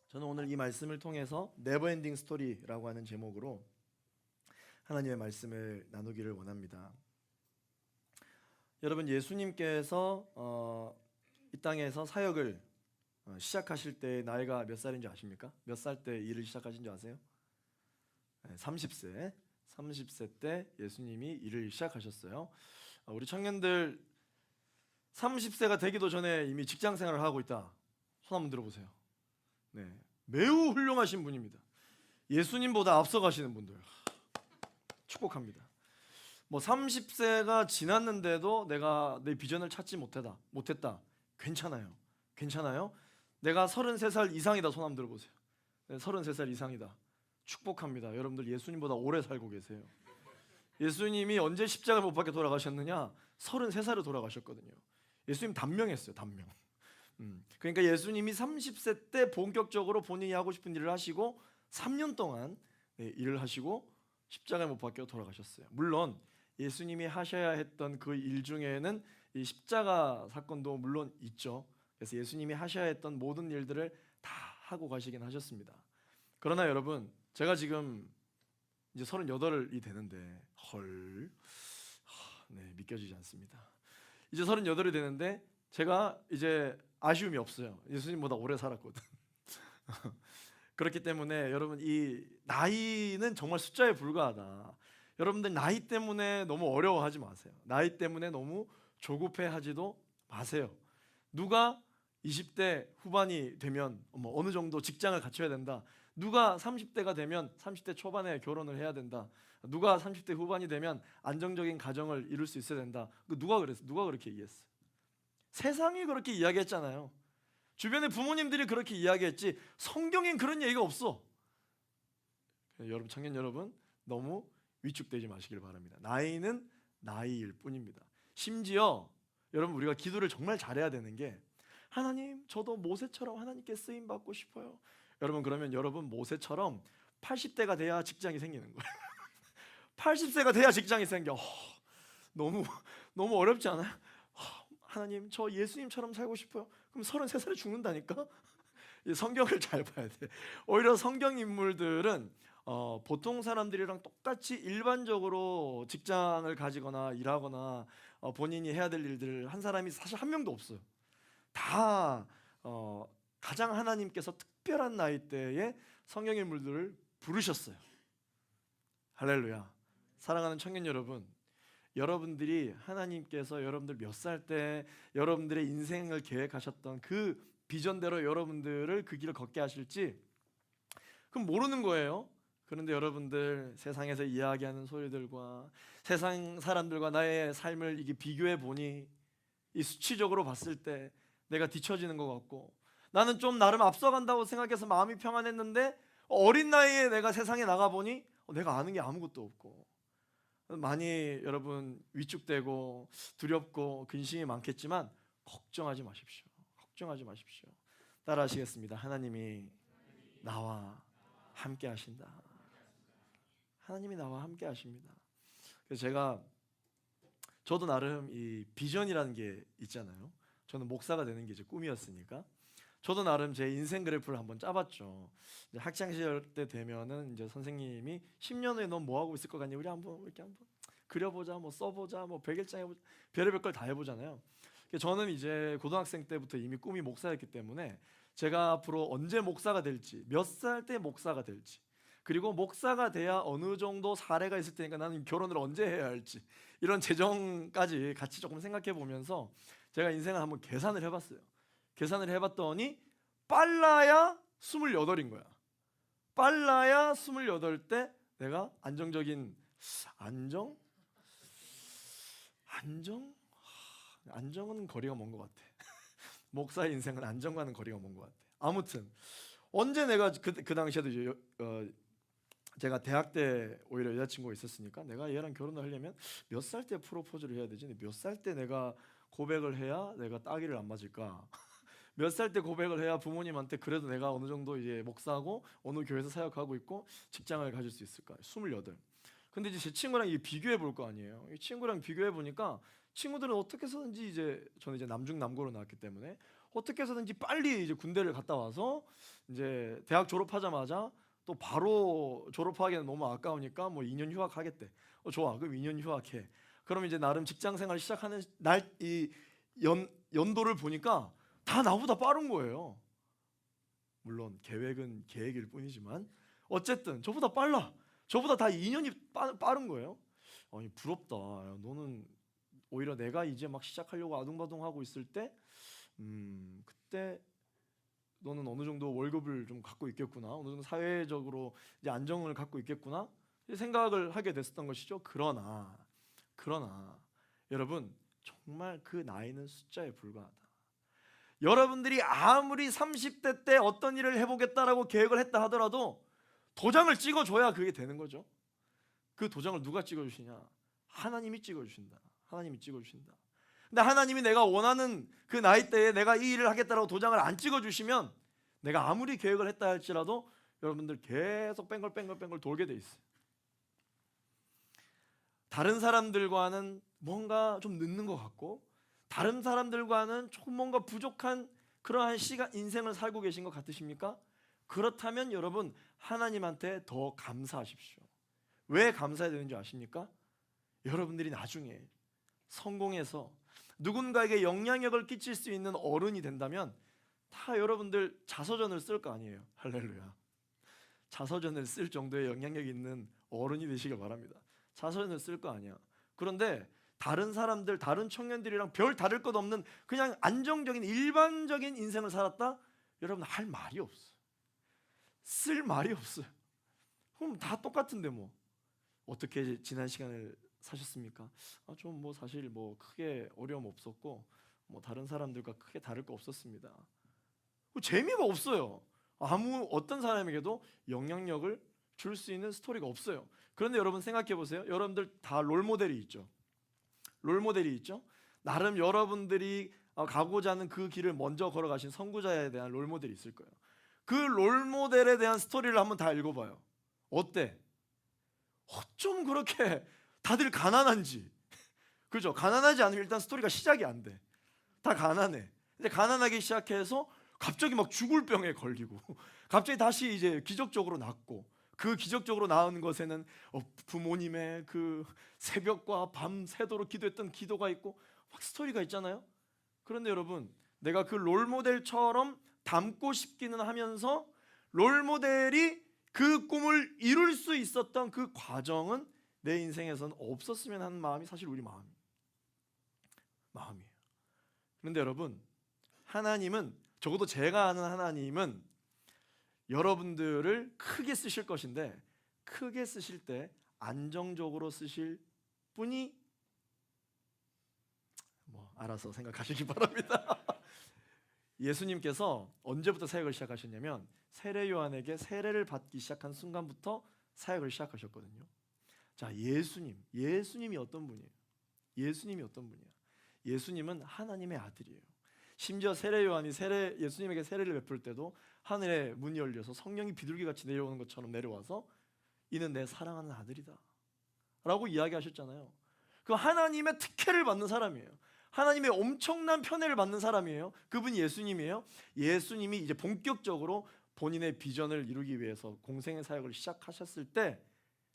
저는 오늘 이 말씀을 통해서 네버엔딩 스토리라고 하는 제목으로 하나님의 말씀을 나누기를 원합니다. 여러분, 예수님께서 이 땅에서 사역을 시작하실 때 나이가 몇 살인지 아십니까? 몇 살 때 일을 시작하신 줄 아세요? 30세 때 예수님이 일을 시작하셨어요. 우리 청년들 30세가 되기도 전에 이미 직장 생활을 하고 있다. 손 한번 들어보세요. 네, 매우 훌륭하신 분입니다. 예수님보다 앞서가시는 분들 축복합니다. 뭐 30세가 지났는데도 내가 내 비전을 찾지 못했다. 괜찮아요. 내가 33살 이상이다. 손 한번 들어보세요. 네, 33살 이상이다. 축복합니다. 여러분들 예수님보다 오래 살고 계세요. 예수님이 언제 십자가를 못 박혀 돌아가셨느냐? 33살에 돌아가셨거든요. 예수님 단명했어요. 단명. 그러니까 예수님이 30세 때 본격적으로 본인이 하고 싶은 일을 하시고 3년 동안 일을 하시고 십자가에 못 박혀 돌아가셨어요. 물론 예수님이 하셔야 했던 그 일 중에는 이 십자가 사건도 물론 있죠. 그래서 예수님이 하셔야 했던 모든 일들을 다 하고 가시긴 하셨습니다. 그러나 여러분, 제가 지금 이제 38이 되는데 믿겨지지 않습니다. 이제 38이 되는데 제가 이제 아쉬움이 없어요. 예수님보다 오래 살았거든. 그렇기 때문에 여러분, 이 나이는 정말 숫자에 불과하다. 여러분들 나이 때문에 너무 어려워하지 마세요. 나이 때문에 너무 조급해하지도 마세요. 누가 20대 후반이 되면 어느 정도 직장을 갖춰야 된다. 누가 30대가 되면 30대 초반에 결혼을 해야 된다. 누가 30대 후반이 되면 안정적인 가정을 이룰 수 있어야 된다. 누가 그랬어? 누가 그렇게 얘기했어? 세상이 그렇게 이야기했잖아요. 주변의 부모님들이 그렇게 이야기했지 성경엔 그런 얘기가 없어. 여러분, 청년 여러분, 너무 위축되지 마시길 바랍니다. 나이는 나이일 뿐입니다. 심지어 여러분, 우리가 기도를 정말 잘해야 되는 게, 하나님, 저도 모세처럼 하나님께 쓰임 받고 싶어요. 여러분, 그러면 여러분 모세처럼 80대가 돼야 직장이 생기는 거예요. 80세가 돼야 직장이 생겨. 너무 어렵지 않아요? 하나님, 저 예수님처럼 살고 싶어요. 그럼 33살에 죽는다니까? 성경을 잘 봐야 돼. 오히려 성경 인물들은 보통 사람들이랑 똑같이 일반적으로 직장을 가지거나 일하거나 본인이 해야 될 일들을 한 사람이 사실 한 명도 없어요. 다 가장 하나님께서 특별한 나이대에 성경 인물들을 부르셨어요. 할렐루야. 사랑하는 청년 여러분, 여러분들이 하나님께서 여러분들 몇 살 때 여러분들의 인생을 계획하셨던 그 비전대로 여러분들을 그 길을 걷게 하실지 그럼 모르는 거예요. 그런데 여러분들 세상에서 이야기하는 소리들과 세상 사람들과 나의 삶을 이게 비교해 보니 이 수치적으로 봤을 때 내가 뒤처지는 것 같고, 나는 좀 나름 앞서간다고 생각해서 마음이 평안했는데 어린 나이에 내가 세상에 나가보니 내가 아는 게 아무것도 없고, 많이 여러분 위축되고 두렵고 근심이 많겠지만 걱정하지 마십시오. 따라 하시겠습니다. 하나님이 나와 함께 하신다. 하나님이 나와 함께 하십니다. 그래서 저도 나름 이 비전이라는 게 있잖아요. 저는 목사가 되는 게 이제 꿈이었으니까 저도 나름 제 인생 그래프를 한번 짜봤죠. 이제 학창 시절 때 되면은 이제 선생님이 10년 후에 넌 뭐 하고 있을 것 같니? 우리 이렇게 한번 그려보자, 뭐 써보자, 뭐 백일장 해보자, 별의별 걸 다 해보잖아요. 저는 이제 고등학생 때부터 이미 꿈이 목사였기 때문에 제가 앞으로 언제 목사가 될지, 몇 살 때 목사가 될지, 그리고 목사가 돼야 어느 정도 사례가 있을 테니까 나는 결혼을 언제 해야 할지, 이런 재정까지 같이 조금 생각해 보면서 제가 인생을 한번 계산을 해봤어요. 계산을 해봤더니 빨라야 28인 거야. 빨라야 28때 내가 안정적인 안정은 거리가 먼 것 같아. 목사의 인생은 안정과는 거리가 먼 것 같아. 아무튼 언제 내가 그 당시에도 이제 제가 대학 때 오히려 여자친구가 있었으니까 내가 얘랑 결혼을 하려면 몇 살 때 프로포즈를 해야 되지? 몇 살 때 내가 고백을 해야 내가 따기를 안 맞을까? 몇 살 때 고백을 해야 부모님한테 그래도 내가 어느 정도 이제 목사고 어느 교회에서 사역하고 있고 직장을 가질 수 있을까? 28. 근데 이제 제 친구랑 이게 비교해 볼 거 아니에요. 이 친구랑 비교해 보니까 친구들은 어떻게 해서든지 저는 이제 남중남고로 나왔기 때문에 어떻게 해서든지 빨리 이제 군대를 갔다 와서 이제 대학 졸업하자마자 또 바로 졸업하기는 너무 아까우니까 뭐 2년 휴학하겠대. 좋아, 그럼 2년 휴학해. 그럼 이제 나름 직장 생활 시작하는 날 이 연도를 보니까 다 나보다 빠른 거예요. 물론 계획은 계획일 뿐이지만 어쨌든 저보다 빨라. 저보다 다 2년이 빠른 거예요. 아니 부럽다. 야, 너는 오히려 내가 이제 막 시작하려고 아둥바둥하고 있을 때 그때 너는 어느 정도 월급을 좀 갖고 있겠구나, 어느 정도 사회적으로 이제 안정을 갖고 있겠구나 생각을 하게 됐었던 것이죠. 그러나 여러분, 정말 그 나이는 숫자에 불과하다. 여러분들이 아무리 30대 때 어떤 일을 해보겠다라고 계획을 했다 하더라도 도장을 찍어줘야 그게 되는 거죠. 그 도장을 누가 찍어주시냐? 하나님이 찍어주신다. 하나님이 찍어주신다. 근데 하나님이 내가 원하는 그 나이대에 내가 이 일을 하겠다라고 도장을 안 찍어주시면 내가 아무리 계획을 했다 할지라도 여러분들 계속 뺑글뺑글 돌게 돼 있어요. 다른 사람들과는 뭔가 좀 늦는 것 같고, 다른 사람들과는 조금 뭔가 부족한 그러한 시간, 인생을 살고 계신 것 같으십니까? 그렇다면 여러분, 하나님한테 더 감사하십시오. 왜 감사해야 되는지 아십니까? 여러분들이 나중에 성공해서 누군가에게 영향력을 끼칠 수 있는 어른이 된다면 다 여러분들 자서전을 쓸 거 아니에요. 할렐루야. 자서전을 쓸 정도의 영향력 있는 어른이 되시길 바랍니다. 자서전을 쓸 거 아니야. 그런데 다른 사람들, 다른 청년들이랑 별 다를 것 없는 그냥 안정적인 일반적인 인생을 살았다? 여러분 할 말이 없어요. 쓸 말이 없어요. 그럼 다 똑같은데 뭐 어떻게 지난 시간을 사셨습니까? 좀 뭐 사실 뭐 크게 어려움 없었고 뭐 다른 사람들과 크게 다를 거 없었습니다. 재미가 없어요. 아무 어떤 사람에게도 영향력을 줄 수 있는 스토리가 없어요. 그런데 여러분 생각해 보세요. 여러분들 다 롤모델이 있죠. 롤모델이 있죠. 나름 여러분들이 가고자 하는 그 길을 먼저 걸어가신 선구자에 대한 롤모델이 있을 거예요. 그 롤모델에 대한 스토리를 한번 다 읽어봐요. 어때? 어쩜 그렇게 다들 가난한지. 그죠? 가난하지 않으면 일단 스토리가 시작이 안 돼. 다 가난해. 근데 가난하기 시작해서 갑자기 막 죽을 병에 걸리고 갑자기 다시 이제 기적적으로 낫고, 그 기적적으로 나은 것에는 부모님의 그 새벽과 밤 새도록 기도했던 기도가 있고 막 스토리가 있잖아요. 그런데 여러분, 내가 그 롤모델처럼 닮고 싶기는 하면서 롤모델이 그 꿈을 이룰 수 있었던 그 과정은 내 인생에서는 없었으면 하는 마음이 사실 우리 마음이에요. 그런데 여러분, 하나님은, 적어도 제가 아는 하나님은 여러분들을 크게 쓰실 것인데 크게 쓰실 때 안정적으로 쓰실 뿐이 뭐 알아서 생각하시기 바랍니다. 예수님께서 언제부터 사역을 시작하셨냐면 세례 요한에게 세례를 받기 시작한 순간부터 사역을 시작하셨거든요. 자, 예수님이 어떤 분이에요? 예수님은 하나님의 아들이에요. 심지어 세례 요한이 예수님에게 세례를 베풀 때도 하늘의 문이 열려서 성령이 비둘기같이 내려오는 것처럼 내려와서 이는 내 사랑하는 아들이다 라고 이야기하셨잖아요. 그 하나님의 특혜를 받는 사람이에요. 하나님의 엄청난 편애를 받는 사람이에요. 그분이 예수님이에요. 예수님이 이제 본격적으로 본인의 비전을 이루기 위해서 공생의 사역을 시작하셨을 때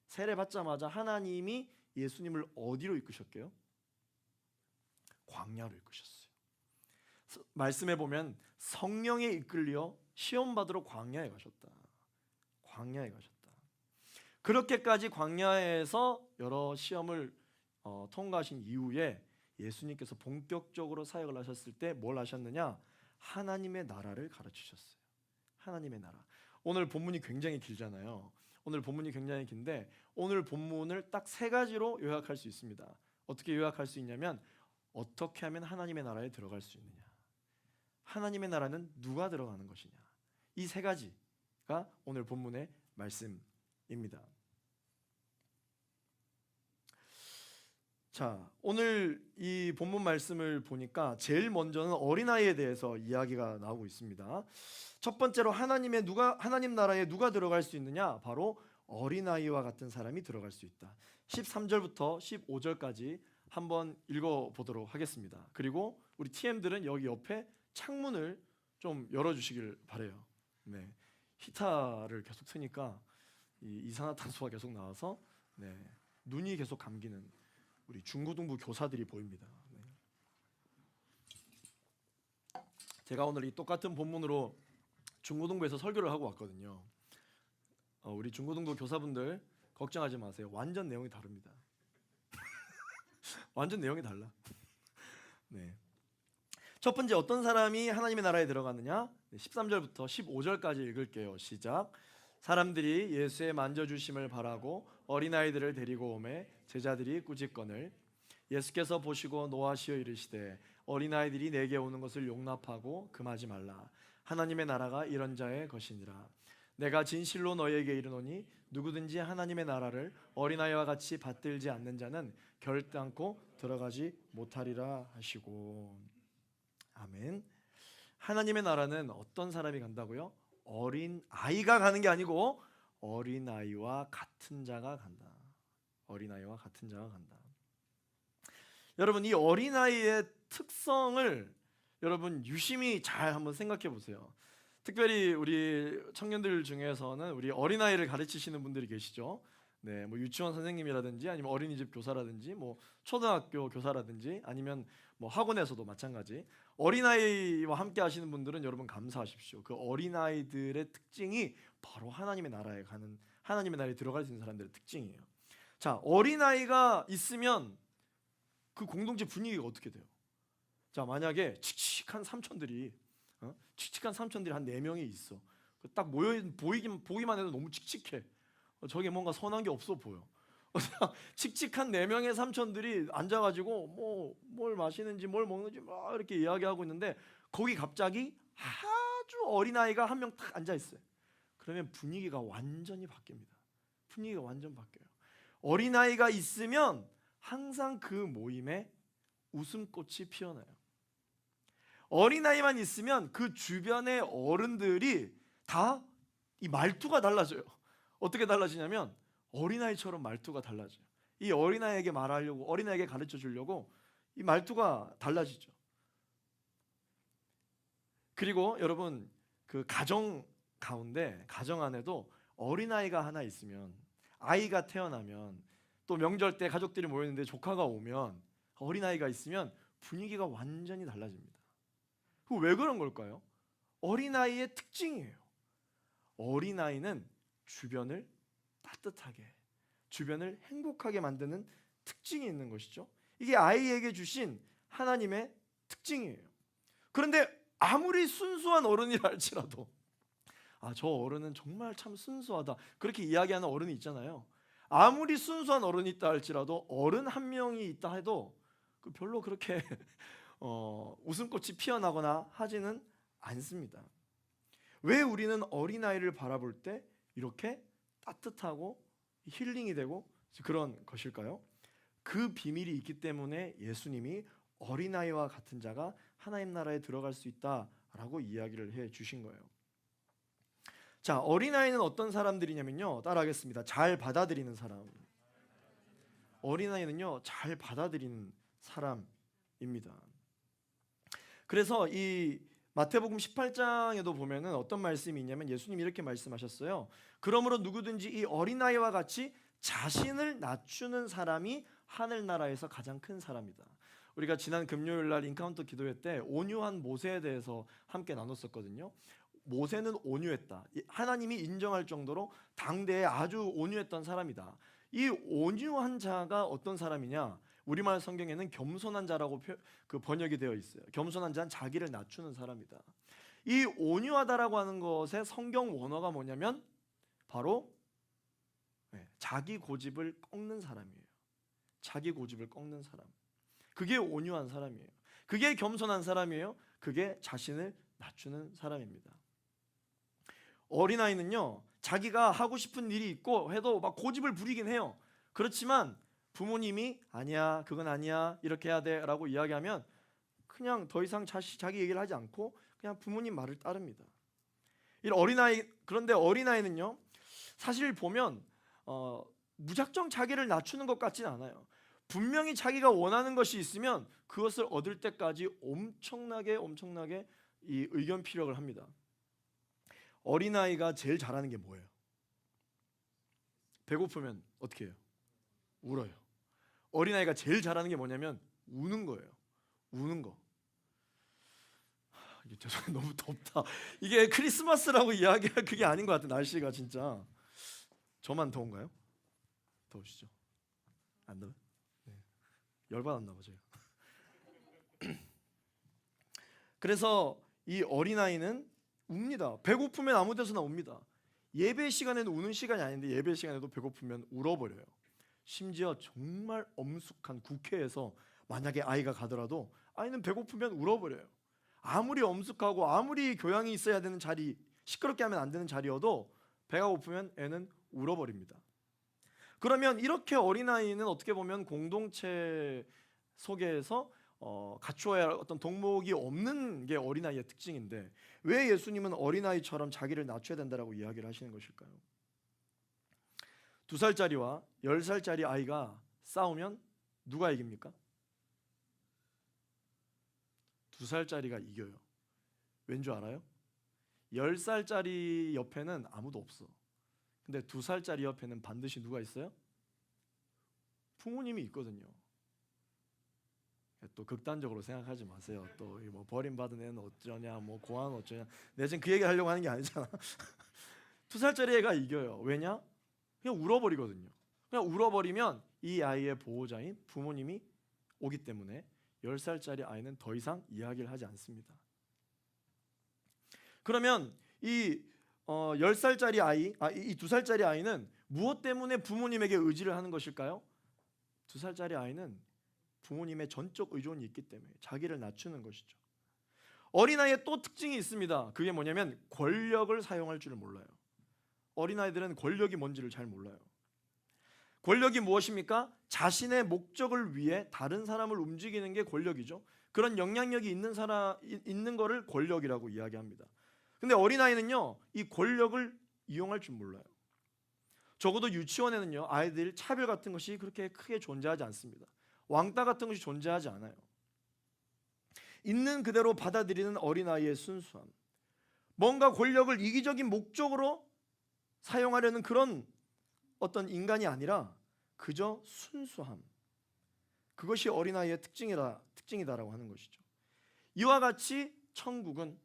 세례 받자마자 하나님이 예수님을 어디로 이끄셨게요? 광야로 이끄셨어요. 말씀해 보면 성령에 이끌려 시험 받으러 광야에 가셨다. 그렇게까지 광야에서 여러 시험을 통과하신 이후에 예수님께서 본격적으로 사역을 하셨을 때 뭘 하셨느냐? 하나님의 나라를 가르치셨어요. 하나님의 나라. 오늘 본문이 굉장히 길잖아요. 오늘 본문이 굉장히 긴데 오늘 본문을 딱 3가지로 요약할 수 있습니다. 어떻게 요약할 수 있냐면 어떻게 하면 하나님의 나라에 들어갈 수 있느냐, 하나님의 나라는 누가 들어가는 것이냐, 이 3가지가 오늘 본문의 말씀입니다. 자, 오늘 이 본문 말씀을 보니까 제일 먼저는 어린아이에 대해서 이야기가 나오고 있습니다. 첫 번째로 하나님 나라에 누가 들어갈 수 있느냐? 바로 어린아이와 같은 사람이 들어갈 수 있다. 13절부터 15절까지 한번 읽어보도록 하겠습니다. 그리고 우리 TM들은 여기 옆에 창문을 좀 열어주시길 바래요. 네, 히타를 계속 트니까 이 이산화탄소가 계속 나와서 눈이 계속 감기는 우리 중고등부 교사들이 보입니다. 제가 오늘 이 똑같은 본문으로 중고등부에서 설교를 하고 왔거든요. 우리 중고등부 교사분들 걱정하지 마세요. 완전 내용이 다릅니다. 완전 내용이 달라. 네. 첫 번째, 어떤 사람이 하나님의 나라에 들어갔느냐? 13절부터 15절까지 읽을게요. 시작. 사람들이 예수의 만져주심을 바라고 어린아이들을 데리고 오매 제자들이 꾸짖거늘 예수께서 보시고 노하시어 이르시되 어린아이들이 내게 오는 것을 용납하고 금하지 말라. 하나님의 나라가 이런 자의 것이니라. 내가 진실로 너희에게 이르노니 누구든지 하나님의 나라를 어린아이와 같이 받들지 않는 자는 결단코 들어가지 못하리라 하시고. 아멘. 하나님의 나라는 어떤 사람이 간다고요? 어린아이가 가는 게 아니고 어린아이와 같은 자가 간다. 어린아이와 같은 자가 간다. 여러분, 이 어린아이의 특성을 여러분 유심히 잘 한번 생각해 보세요. 특별히 우리 청년들 중에서는 우리 어린아이를 가르치시는 분들이 계시죠. 네, 뭐 유치원 선생님이라든지 아니면 어린이집 교사라든지 뭐 초등학교 교사라든지 아니면 뭐 학원에서도 마찬가지. 어린아이와 함께 하시는 분들은 여러분 감사하십시오. 그 어린아이들의 특징이 바로 하나님의 나라에 가는, 하나님의 나라에 들어갈 수 있는 사람들의 특징이에요. 자, 어린아이가 있으면 그 공동체 분위기가 어떻게 돼요? 자, 만약에 칙칙한 삼촌들이 한 4명이 있어. 딱 보기만 해도 너무 칙칙해. 저게 뭔가 선한 게 없어 보여. 칙칙한 4명의 삼촌들이 앉아가지고 뭘 마시는지 뭘 먹는지 막 이렇게 이야기하고 있는데 거기 갑자기 아주 어린아이가 한 명 딱 앉아있어요. 그러면 분위기가 완전히 바뀝니다. 분위기가 완전 바뀌어요. 어린아이가 있으면 항상 그 모임에 웃음꽃이 피어나요. 어린아이만 있으면 그 주변의 어른들이 다 이 말투가 달라져요. 어떻게 달라지냐면 어린아이처럼 말투가 달라져요. 이 어린아이에게 말하려고, 어린아이에게 가르쳐 주려고 이 말투가 달라지죠. 그리고 여러분, 그 가정 가운데, 가정 안에도 어린아이가 하나 있으면, 아이가 태어나면, 또 명절 때 가족들이 모였는데 조카가 오면, 어린아이가 있으면 분위기가 완전히 달라집니다. 왜 그런 걸까요? 어린아이의 특징이에요. 어린아이는 주변을 따뜻하게, 주변을 행복하게 만드는 특징이 있는 것이죠. 이게 아이에게 주신 하나님의 특징이에요. 그런데 아무리 순수한 어른이라 할지라도 저 어른은 정말 참 순수하다, 그렇게 이야기하는 어른이 있잖아요. 아무리 순수한 어른이 있다 할지라도 어른 한 명이 있다 해도 별로 그렇게 웃음꽃이 피어나거나 하지는 않습니다. 왜 우리는 어린아이를 바라볼 때 이렇게 따뜻하고 힐링이 되고 그런 것일까요? 그 비밀이 있기 때문에 예수님이 어린아이와 같은 자가 하나님 나라에 들어갈 수 있다라고 이야기를 해 주신 거예요. 자, 어린아이는 어떤 사람들이냐면요, 따라하겠습니다. 잘 받아들이는 사람. 어린아이는요, 잘 받아들이는 사람입니다. 그래서 이 마태복음 18장에도 보면은 어떤 말씀이 있냐면 예수님이 이렇게 말씀하셨어요. 그러므로 누구든지 이 어린아이와 같이 자신을 낮추는 사람이 하늘나라에서 가장 큰 사람이다. 우리가 지난 금요일 날 인카운터 기도회 때 온유한 모세에 대해서 함께 나눴었거든요. 모세는 온유했다. 하나님이 인정할 정도로 당대에 아주 온유했던 사람이다. 이 온유한 자가 어떤 사람이냐? 우리말 성경에는 겸손한 자라고 번역이 되어 있어요. 겸손한 자는 자기를 낮추는 사람이다. 이 온유하다라고 하는 것의 성경 원어가 뭐냐면 바로 자기 고집을 꺾는 사람이에요. 자기 고집을 꺾는 사람. 그게 온유한 사람이에요. 그게 겸손한 사람이에요. 그게 자신을 낮추는 사람입니다. 어린아이는요, 자기가 하고 싶은 일이 있고 해도 막 고집을 부리긴 해요. 그렇지만 부모님이 아니야, 그건 아니야, 이렇게 해야 돼 라고 이야기하면 그냥 더 이상 자기 얘기를 하지 않고 그냥 부모님 말을 따릅니다. 그런데 어린아이는요, 사실 보면 무작정 자기를 낮추는 것 같지는 않아요. 분명히 자기가 원하는 것이 있으면 그것을 얻을 때까지 엄청나게 이 의견 피력을 합니다. 어린아이가 제일 잘하는 게 뭐예요? 배고프면 어떻게 해요? 울어요. 어린아이가 제일 잘하는 게 뭐냐면 우는 거예요. 우는 거. 이게 죄송해요. 너무 덥다. 이게 크리스마스라고 이야기할 그게 아닌 것 같아. 날씨가 진짜. 저만 더운가요? 더우시죠? 안 더워요? 네. 열받았나 봐 제가. 그래서 이 어린아이는 웁니다. 배고프면 아무 데서나 웁니다. 예배 시간에는 우는 시간이 아닌데 예배 시간에도 배고프면 울어버려요. 심지어 정말 엄숙한 국회에서 만약에 아이가 가더라도 아이는 배고프면 울어버려요. 아무리 엄숙하고 아무리 교양이 있어야 되는 자리, 시끄럽게 하면 안 되는 자리여도 배가 고프면 애는 울어버립니다. 그러면 이렇게 어린아이는 어떻게 보면 공동체 속에서 갖추어야 할 어떤 덕목이 없는 게 어린아이의 특징인데 왜 예수님은 어린아이처럼 자기를 낮춰야 된다라고 이야기를 하시는 것일까요? 2살짜리와 10살짜리 아이가 싸우면 누가 이깁니까? 2살짜리가 이겨요. 왠 줄 알아요? 10살짜리 옆에는 아무도 없어. 근데 2살짜리 옆에는 반드시 누가 있어요? 부모님이 있거든요. 또 극단적으로 생각하지 마세요. 또 뭐 버림받은 애는 어쩌냐, 뭐 고아는 어쩌냐. 내가 지금 그 얘기 하려고 하는 게 아니잖아. 2살짜리 애가 이겨요. 왜냐? 그냥 울어버리거든요. 그냥 울어버리면 이 아이의 보호자인 부모님이 오기 때문에 10살짜리 아이는 더 이상 이야기를 하지 않습니다. 그러면 이 10살짜리 아이, 이 2살짜리 아이는 무엇 때문에 부모님에게 의지를 하는 것일까요? 2살짜리 아이는 부모님의 전적 의존이 있기 때문에 자기를 낮추는 것이죠. 어린아이의 또 특징이 있습니다. 그게 뭐냐면 권력을 사용할 줄을 몰라요. 어린아이들은 권력이 뭔지를 잘 몰라요. 권력이 무엇입니까? 자신의 목적을 위해 다른 사람을 움직이는 게 권력이죠. 그런 영향력이 있는 거를 권력이라고 이야기합니다. 근데 어린아이는요, 이 권력을 이용할 줄 몰라요. 적어도 유치원에는요, 아이들 차별 같은 것이 그렇게 크게 존재하지 않습니다. 왕따 같은 것이 존재하지 않아요. 있는 그대로 받아들이는 어린아이의 순수함, 뭔가 권력을 이기적인 목적으로 사용하려는 그런 어떤 인간이 아니라 그저 순수함, 그것이 어린아이의 특징이다라고 하는 것이죠. 이와 같이 천국은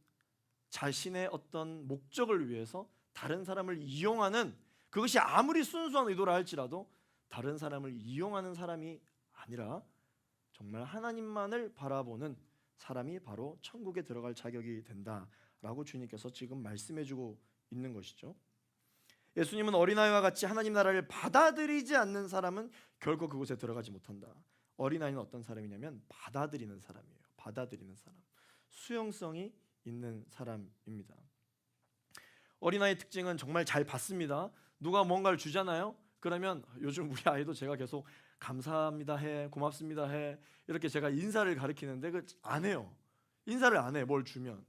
자신의 어떤 목적을 위해서 다른 사람을 이용하는, 그것이 아무리 순수한 의도라 할지라도 다른 사람을 이용하는 사람이 아니라 정말 하나님만을 바라보는 사람이 바로 천국에 들어갈 자격이 된다라고 주님께서 지금 말씀해주고 있는 것이죠. 예수님은 어린아이와 같이 하나님 나라를 받아들이지 않는 사람은 결코 그곳에 들어가지 못한다. 어린아이는 어떤 사람이냐면 받아들이는 사람이에요. 받아들이는 사람, 수용성이 있는 사람입니다. 어린아이의 특징은 정말 잘 받습니다. 누가 뭔가를 주잖아요. 그러면 요즘 우리 아이도 제가 계속 감사합니다 해, 고맙습니다 해, 이렇게 제가 인사를 가르치는데 그 안 해요. 인사를 안 해. 뭘 주면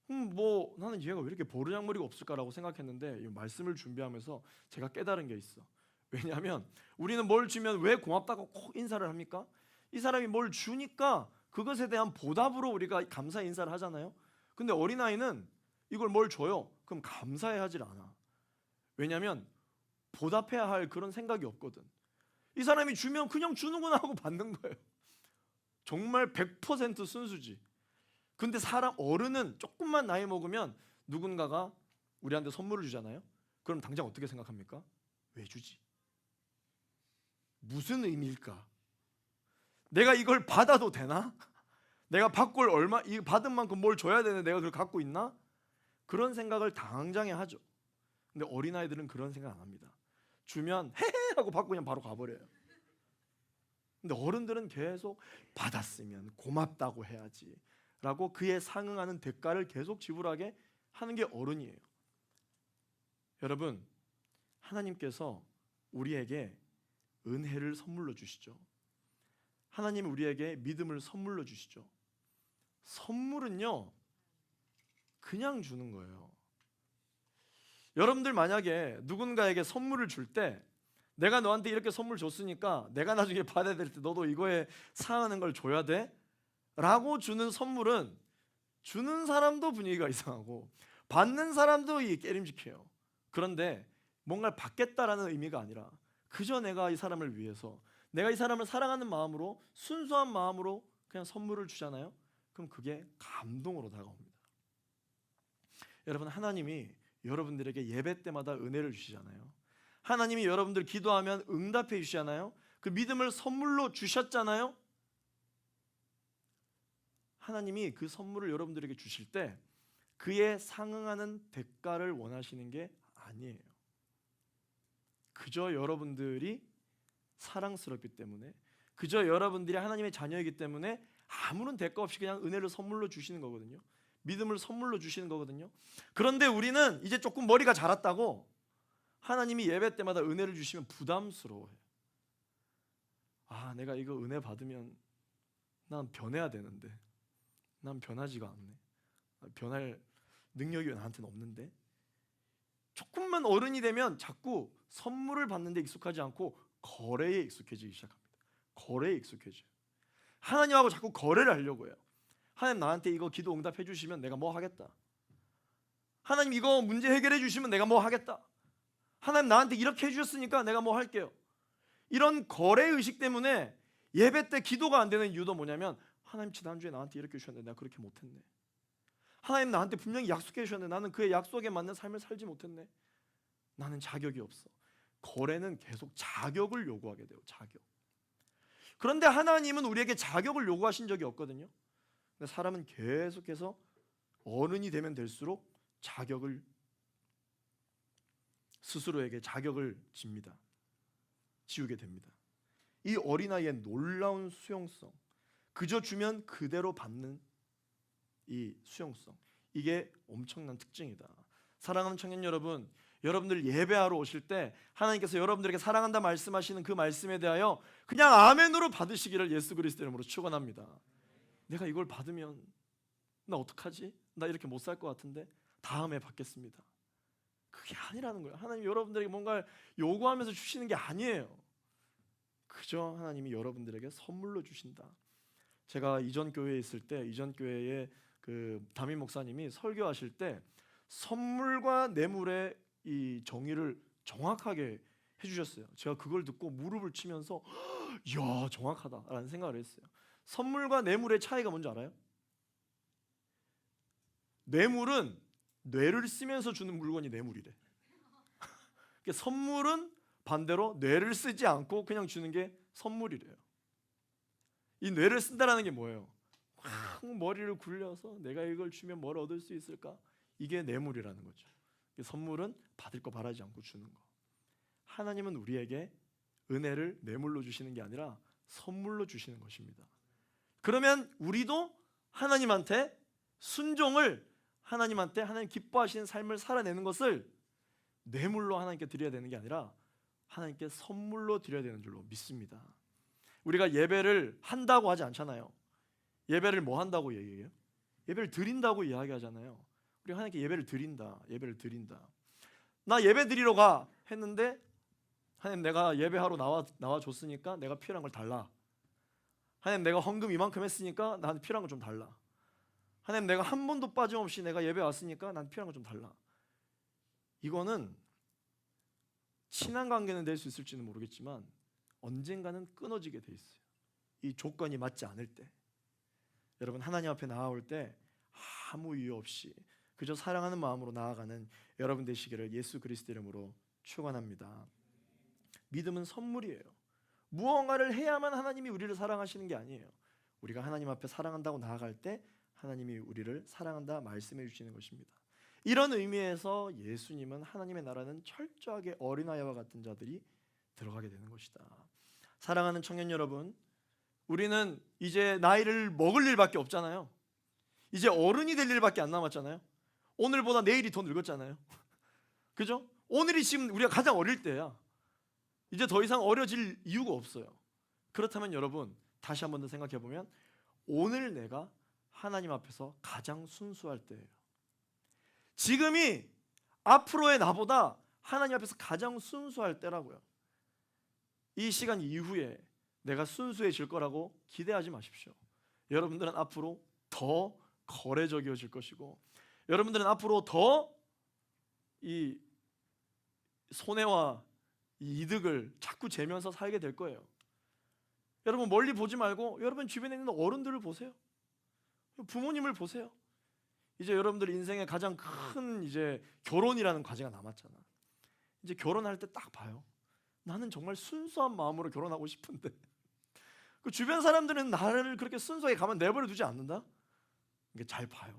뭐 나는 얘가 왜 이렇게 버르장머리가 없을까라고 생각했는데 이 말씀을 준비하면서 제가 깨달은 게 있어. 왜냐하면 우리는 뭘 주면 왜 고맙다고 꼭 인사를 합니까? 이 사람이 뭘 주니까 그것에 대한 보답으로 우리가 감사 인사를 하잖아요. 근데 어린아이는 이걸 뭘 줘요. 그럼 감사해 하질 않아. 왜냐하면 보답해야 할 그런 생각이 없거든. 이 사람이 주면 그냥 주는구나 하고 받는 거예요. 정말 100% 순수지. 근데 어른은 조금만 나이 먹으면 누군가가 우리한테 선물을 주잖아요. 그럼 당장 어떻게 생각합니까? 왜 주지? 무슨 의미일까? 내가 이걸 받아도 되나? 내가 받고 이 받은 만큼 뭘 줘야 되는데 내가 그걸 갖고 있나? 그런 생각을 당장에 하죠. 근데 어린아이들은 그런 생각 안 합니다. 주면 헤헤 하고 받고 그냥 바로 가버려요. 근데 어른들은 계속 받았으면 고맙다고 해야지 라고 그에 상응하는 대가를 계속 지불하게 하는 게 어른이에요. 여러분, 하나님께서 우리에게 은혜를 선물로 주시죠. 하나님은 우리에게 믿음을 선물로 주시죠. 선물은요, 그냥 주는 거예요. 여러분들 만약에 누군가에게 선물을 줄 때 내가 너한테 이렇게 선물 줬으니까 내가 나중에 받아야 될 때 너도 이거에 상하는 걸 줘야 돼? 라고 주는 선물은 주는 사람도 분위기가 이상하고 받는 사람도 이 깨림직해요. 그런데 뭔가를 받겠다라는 의미가 아니라 그저 내가 이 사람을 위해서, 내가 이 사람을 사랑하는 마음으로, 순수한 마음으로 그냥 선물을 주잖아요. 그럼 그게 감동으로 다가옵니다. 여러분, 하나님이 여러분들에게 예배 때마다 은혜를 주시잖아요. 하나님이 여러분들 기도하면 응답해 주시잖아요. 그 믿음을 선물로 주셨잖아요. 하나님이 그 선물을 여러분들에게 주실 때 그에 상응하는 대가를 원하시는 게 아니에요. 그저 여러분들이 사랑스럽기 때문에, 그저 여러분들이 하나님의 자녀이기 때문에 아무런 대가 없이 그냥 은혜를 선물로 주시는 거거든요. 믿음을 선물로 주시는 거거든요. 그런데 우리는 이제 조금 머리가 자랐다고 하나님이 예배 때마다 은혜를 주시면 부담스러워해요. 아, 내가 이거 은혜 받으면 난 변해야 되는데 난 변하지가 않네. 변할 능력이 나한테는 없는데. 조금만 어른이 되면 자꾸 선물을 받는 데 익숙하지 않고 거래에 익숙해지기 시작합니다. 거래에 익숙해져요. 하나님하고 자꾸 거래를 하려고 해요. 하나님 나한테 이거 기도 응답해 주시면 내가 뭐 하겠다. 하나님 이거 문제 해결해 주시면 내가 뭐 하겠다. 하나님 나한테 이렇게 해주셨으니까 내가 뭐 할게요. 이런 거래 의식 때문에 예배 때 기도가 안 되는 이유도 뭐냐면, 하나님 지난주에 나한테 이렇게 주셨는데 내가 그렇게 못했네. 하나님 나한테 분명히 약속해 주셨는데 나는 그의 약속에 맞는 삶을 살지 못했네. 나는 자격이 없어. 거래는 계속 자격을 요구하게 돼요. 자격. 그런데 하나님은 우리에게 자격을 요구하신 적이 없거든요. 근데 사람은 계속해서 어른이 되면 될수록 자격을, 스스로에게 자격을 지우게 됩니다. 이 어린아이의 놀라운 수용성, 그저 주면 그대로 받는 이 수용성, 이게 엄청난 특징이다. 사랑하는 청년 여러분, 여러분들 예배하러 오실 때 하나님께서 여러분들에게 사랑한다 말씀하시는 그 말씀에 대하여 그냥 아멘으로 받으시기를 예수 그리스도 이름으로 축원합니다. 내가 이걸 받으면 나 어떡하지? 나 이렇게 못 살 것 같은데 다음에 받겠습니다. 그게 아니라는 거예요. 하나님 여러분들에게 뭔가를 요구하면서 주시는 게 아니에요. 그저 하나님이 여러분들에게 선물로 주신다. 제가 이전 교회에 있을 때, 이전 교회에 그 담임 목사님이 설교하실 때 선물과 뇌물의 이 정의를 정확하게 해주셨어요. 제가 그걸 듣고 무릎을 치면서 이야, 정확하다라는 생각을 했어요. 선물과 뇌물의 차이가 뭔지 알아요? 뇌물은 뇌를 쓰면서 주는 물건이 뇌물이래. 선물은 반대로 뇌를 쓰지 않고 그냥 주는 게 선물이래요. 이 뇌를 쓴다라는 게 뭐예요? 막 머리를 굴려서 내가 이걸 주면 뭘 얻을 수 있을까? 이게 뇌물이라는 거죠. 선물은 받을 거 바라지 않고 주는 거. 하나님은 우리에게 은혜를 뇌물로 주시는 게 아니라 선물로 주시는 것입니다. 그러면 우리도 하나님한테 순종을, 하나님한테 하나님 기뻐하시는 삶을 살아내는 것을 뇌물로 하나님께 드려야 되는 게 아니라 하나님께 선물로 드려야 되는 줄로 믿습니다. 우리가 예배를 한다고 하지 않잖아요. 예배를 뭐 한다고 얘기해요? 예배를 드린다고 이야기하잖아요. 우리가 하나님께 예배를 드린다, 예배를 드린다. 나 예배 드리러 가 했는데 하나님 내가 예배하러 나와 줬으니까 내가 필요한 걸 달라. 하나님 내가 헌금 이만큼 했으니까 나한테 필요한 걸 좀 달라. 하나님 내가 한 번도 빠짐없이 내가 예배 왔으니까 난 필요한 걸 좀 달라. 이거는 친한 관계는 될 수 있을지는 모르겠지만 언젠가는 끊어지게 돼 있어요. 이 조건이 맞지 않을 때. 여러분, 하나님 앞에 나아올 때 아무 이유 없이 그저 사랑하는 마음으로 나아가는 여러분 되시기를 예수 그리스도 이름으로 축원합니다. 믿음은 선물이에요. 무언가를 해야만 하나님이 우리를 사랑하시는 게 아니에요. 우리가 하나님 앞에 사랑한다고 나아갈 때 하나님이 우리를 사랑한다 말씀해 주시는 것입니다. 이런 의미에서 예수님은 하나님의 나라는 철저하게 어린아이와 같은 자들이 들어가게 되는 것이다. 사랑하는 청년 여러분, 우리는 이제 나이를 먹을 일밖에 없잖아요. 이제 어른이 될 일밖에 안 남았잖아요. 오늘보다 내일이 더 늙었잖아요. 그죠? 오늘이 지금 우리가 가장 어릴 때야. 이제 더 이상 어려질 이유가 없어요. 그렇다면 여러분, 다시 한 번 더 생각해 보면 오늘 내가 하나님 앞에서 가장 순수할 때예요. 지금이 앞으로의 나보다 하나님 앞에서 가장 순수할 때라고요. 이 시간 이후에 내가 순수해질 거라고 기대하지 마십시오. 여러분들은 앞으로 더 거래적이어질 것이고, 여러분들은 앞으로 더 이 손해와 이 이득을 자꾸 재면서 살게 될 거예요. 여러분 멀리 보지 말고 여러분 주변에 있는 어른들을 보세요. 부모님을 보세요. 이제 여러분들 인생의 가장 큰 이제 결혼이라는 과제가 남았잖아. 이제 결혼할 때 딱 봐요. 나는 정말 순수한 마음으로 결혼하고 싶은데 그 주변 사람들은 나를 그렇게 순수하게 가만 내버려 두지 않는다. 이게 잘 봐요.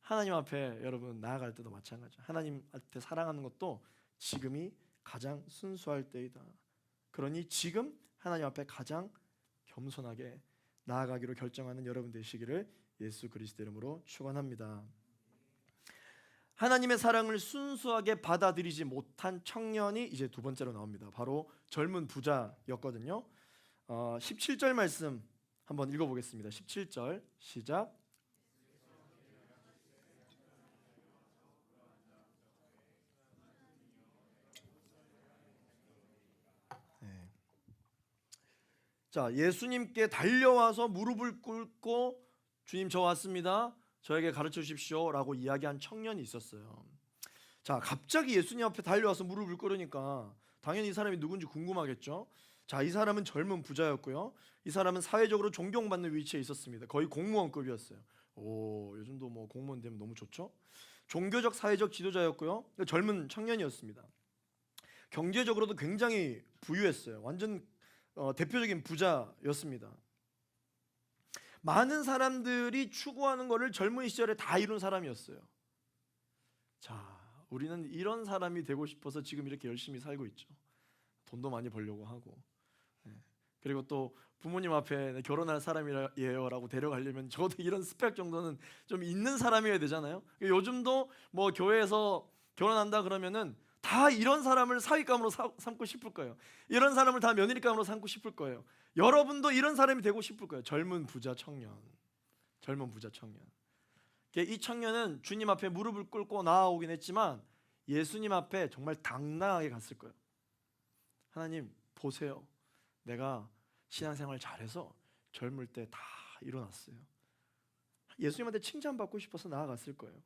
하나님 앞에 여러분 나아갈 때도 마찬가지야. 하나님한테 사랑하는 것도 지금이 가장 순수할 때이다. 그러니 지금 하나님 앞에 가장 겸손하게 나아가기로 결정하는 여러분 되시기를 예수 그리스도 이름으로 축원합니다. 하나님의 사랑을 순수하게 받아들이지 못한 청년이 이제 두 번째로 나옵니다. 바로 젊은 부자였거든요. 17절 말씀 한번 읽어보겠습니다. 17절 시작. 네. 자, 예수님께 달려와서 무릎을 꿇고 주님 저 왔습니다. 저에게 가르쳐 주십시오 라고 이야기한 청년이 있었어요. 자, 갑자기 예수님 앞에 달려와서 무릎을 꿇으니까 당연히 이 사람이 누군지 궁금하겠죠. 자, 이 사람은 젊은 부자였고요. 이 사람은 사회적으로 존경받는 위치에 있었습니다. 거의 공무원급이었어요. 요즘도 뭐 공무원 되면 너무 좋죠. 종교적 사회적 지도자였고요. 젊은 청년이었습니다. 경제적으로도 굉장히 부유했어요. 완전 대표적인 부자였습니다. 많은 사람들이 추구하는 것을 젊은 시절에 다 이룬 사람이었어요. 자, 우리는 이런 사람이 되고 싶어서 지금 이렇게 열심히 살고 있죠. 돈도 많이 벌려고 하고, 그리고 또 부모님 앞에 결혼할 사람이에요 라고 데려가려면 적어도 이런 스펙 정도는 좀 있는 사람이어야 되잖아요. 요즘도 뭐 교회에서 결혼한다 그러면은 다 이런 사람을 사위감으로 삼고 싶을 거예요. 이런 사람을 다 며느리감으로 삼고 싶을 거예요. 여러분도 이런 사람이 되고 싶을 거예요. 젊은 부자 청년. 이 청년은 주님 앞에 무릎을 꿇고 나아오긴 했지만 예수님 앞에 정말 당당하게 갔을 거예요. 하나님 보세요. 내가 신앙생활 잘해서 젊을 때 다 이뤄놨어요. 예수님한테 칭찬받고 싶어서 나아갔을 거예요.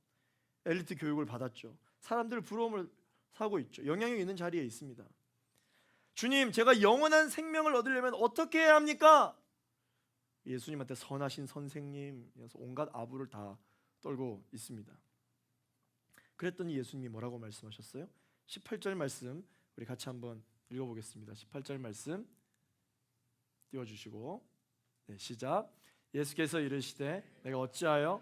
엘리트 교육을 받았죠. 사람들 부러움을 사고 있죠. 영향력 있는 자리에 있습니다. 주님, 제가 영원한 생명을 얻으려면 어떻게 해야 합니까? 예수님한테 선하신 선생님, 온갖 아부를 다 떨고 있습니다. 그랬더니 예수님이 뭐라고 말씀하셨어요? 18절 말씀 우리 같이 한번 읽어보겠습니다. 18절 말씀 띄워주시고, 네, 시작. 예수께서 이르시되 내가 어찌하여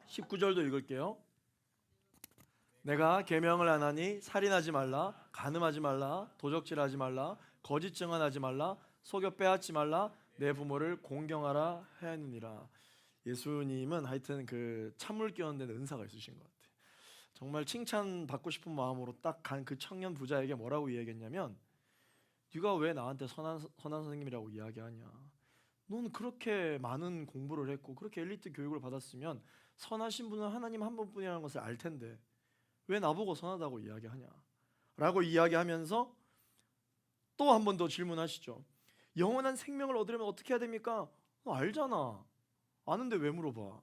19절도 읽을게요. 내가 계명을 안 하니 살인하지 말라, 간음하지 말라, 도적질하지 말라, 거짓 증언하지 말라, 속여 빼앗지 말라, 내 부모를 공경하라 하였느니라. 예수님은 하여튼 그 참을 끼얹는 은사가 있으신 것 같아요. 정말 칭찬 받고 싶은 마음으로 딱 간 그 청년 부자에게 뭐라고 이야기했냐면, 네가 왜 나한테 선한 선생님이라고 이야기하냐? 넌 그렇게 많은 공부를 했고 그렇게 엘리트 교육을 받았으면 선하신 분은 하나님 한 분뿐이라는 것을 알 텐데 왜 나보고 선하다고 이야기하냐? 라고 이야기하면서 또 한 번 더 질문하시죠. 영원한 생명을 얻으려면 어떻게 해야 됩니까? 너 알잖아. 아는데 왜 물어봐?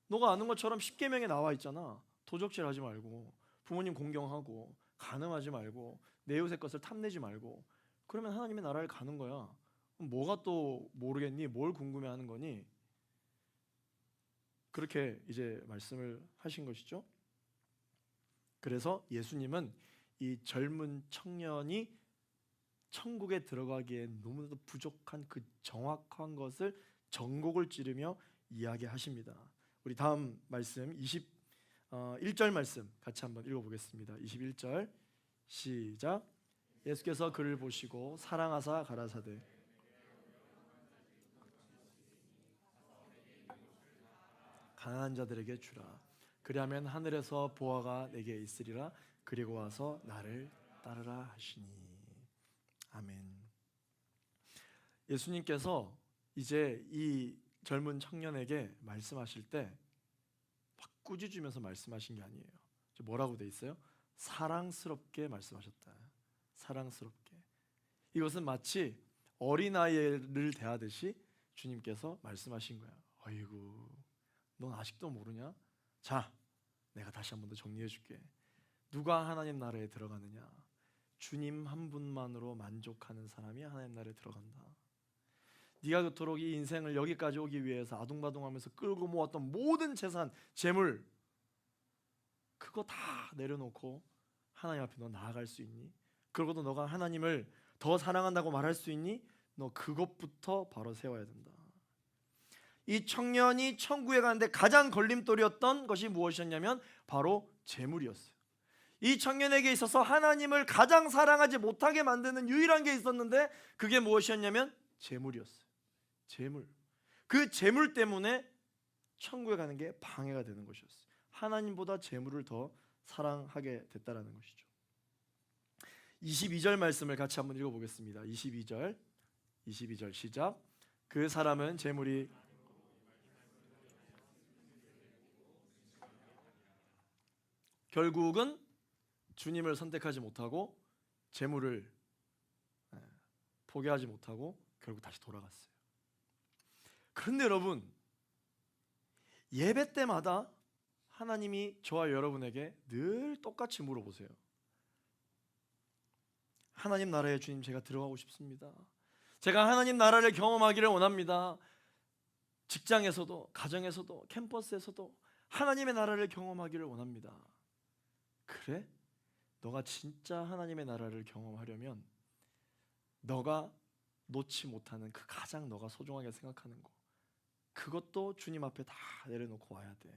너가 아는 것처럼 십계명에 나와 있잖아. 도적질하지 말고, 부모님 공경하고, 간음하지 말고, 내 이웃의 것을 탐내지 말고. 그러면 하나님의 나라를 가는 거야. 뭐가 또 모르겠니? 뭘 궁금해하는 거니? 그렇게 이제 말씀을 하신 것이죠. 그래서 예수님은 이 젊은 청년이 천국에 들어가기에 너무나도 부족한 그 정확한 것을 전곡을 찌르며 이야기하십니다. 우리 다음 말씀 21절 말씀 같이 한번 읽어보겠습니다. 21절 시작. 예수께서 그를 보시고 사랑하사 가라사대 가난한 자들에게 주라. 그리하면 하늘에서 보화가 내게 있으리라. 그리고 와서 나를 따르라 하시니. 아멘. 예수님께서 이제 이 젊은 청년에게 말씀하실 때 막 꾸짖으면서 말씀하신 게 아니에요. 뭐라고 돼 있어요? 사랑스럽게 말씀하셨다. 사랑스럽게. 이것은 마치 어린아이를 대하듯이 주님께서 말씀하신 거야. 어이구, 넌 아직도 모르냐? 자, 내가 다시 한 번 더 정리해 줄게. 누가 하나님 나라에 들어가느냐? 주님 한 분만으로 만족하는 사람이 하나님 나라에 들어간다. 네가 그토록 이 인생을 여기까지 오기 위해서 아둥바둥하면서 끌고 모았던 모든 재산, 재물, 그거 다 내려놓고 하나님 앞에 너 나아갈 수 있니? 그러고도 너가 하나님을 더 사랑한다고 말할 수 있니? 너 그것부터 바로 세워야 된다. 이 청년이 천국에 가는데 가장 걸림돌이었던 것이 무엇이었냐면 바로 재물이었어요. 이 청년에게 있어서 하나님을 가장 사랑하지 못하게 만드는 유일한 게 있었는데 그게 무엇이었냐면 재물이었어요. 재물. 그 재물 때문에 천국에 가는 게 방해가 되는 것이었어요. 하나님보다 재물을 더 사랑하게 됐다라는 것이죠. 22절 말씀을 같이 한번 읽어보겠습니다. 22절 시작. 그 사람은 재물이 결국은 주님을 선택하지 못하고 재물을 포기하지 못하고 결국 다시 돌아갔어요. 그런데 여러분, 예배 때마다 하나님이 저와 여러분에게 늘 똑같이 물어보세요. 하나님 나라에 주님, 제가 들어가고 싶습니다. 제가 하나님 나라를 경험하기를 원합니다. 직장에서도, 가정에서도, 캠퍼스에서도 하나님의 나라를 경험하기를 원합니다. 그래? 너가 진짜 하나님의 나라를 경험하려면 너가 놓지 못하는 그 가장 너가 소중하게 생각하는 거, 그것도 주님 앞에 다 내려놓고 와야 돼.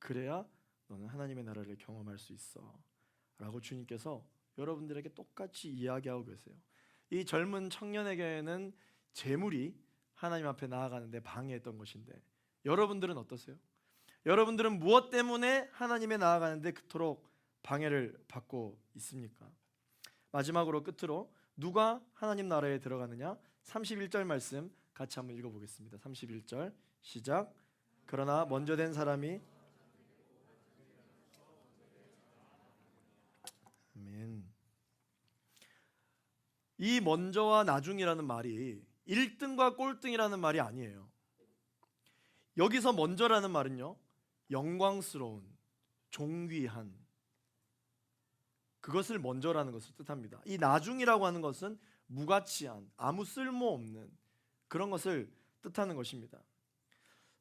그래야 너는 하나님의 나라를 경험할 수 있어 라고 주님께서 여러분들에게 똑같이 이야기하고 계세요. 이 젊은 청년에게는 재물이 하나님 앞에 나아가는데 방해했던 것인데 여러분들은 어떠세요? 여러분들은 무엇 때문에 하나님에 나아가는데 그토록 방해를 받고 있습니까? 마지막으로 끝으로 누가 하나님 나라에 들어가느냐? 31절 말씀 같이 한번 읽어보겠습니다. 31절 시작. 그러나 먼저 된 사람이 아멘. 이 먼저와 나중이라는 말이 1등과 꼴등이라는 말이 아니에요. 여기서 먼저라는 말은요, 영광스러운, 존귀한, 그것을 먼저라는 것을 뜻합니다. 이 나중이라고 하는 것은 무가치한, 아무 쓸모없는 그런 것을 뜻하는 것입니다.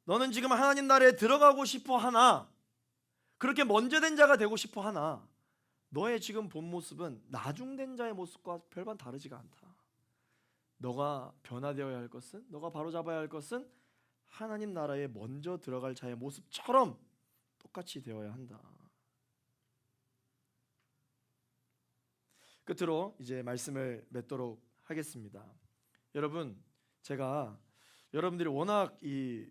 너는 지금 하나님 나라에 들어가고 싶어 하나, 그렇게 먼저 된 자가 되고 싶어 하나, 너의 지금 본 모습은 나중된 자의 모습과 별반 다르지가 않다. 너가 변화되어야 할 것은, 너가 바로잡아야 할 것은 하나님 나라에 먼저 들어갈 자의 모습처럼 똑같이 되어야 한다. 끝으로 이제 말씀을 맺도록 하겠습니다. 여러분, 제가 여러분들이 워낙 이